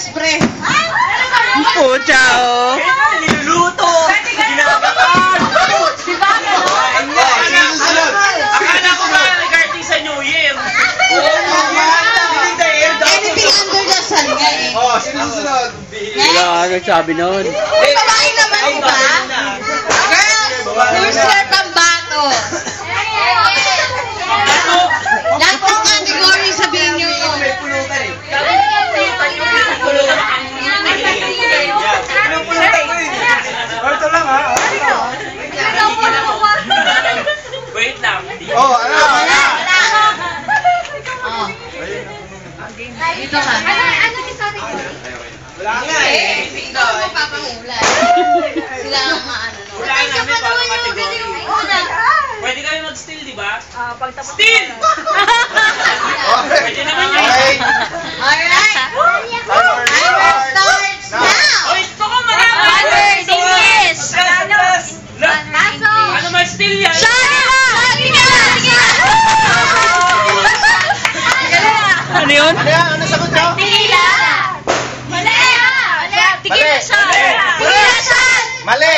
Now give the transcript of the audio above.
Express. Pucha, oh. Niluluto. Ginagataan. Di ba? Akala ko ba regarding sa New Year? Anything under the sun nga eh. Oh, sinusunod. Wala ka nagsabi noon. Uy, babae naman, di ba? Girl, who's your pambato? Lahat ng category sabihin nyo. Ito lang ha. Wait lang. Oh, ano? Oh. Dito ka. Ano si Sonic? Wala nga eh. Ikaw ang mapapahula. Sila ang maano. Hulaan namin para kategory. Pwede kami mag-steal, di ba? Steal! Pwede naman yun. Alright. Timer starts now. Oy, ito ko marami. Paano mag-steal yan? Ano yun? Ano yan? Ano sagot nyo? Mali! Tigil na siya! Mali! Shot! Mali!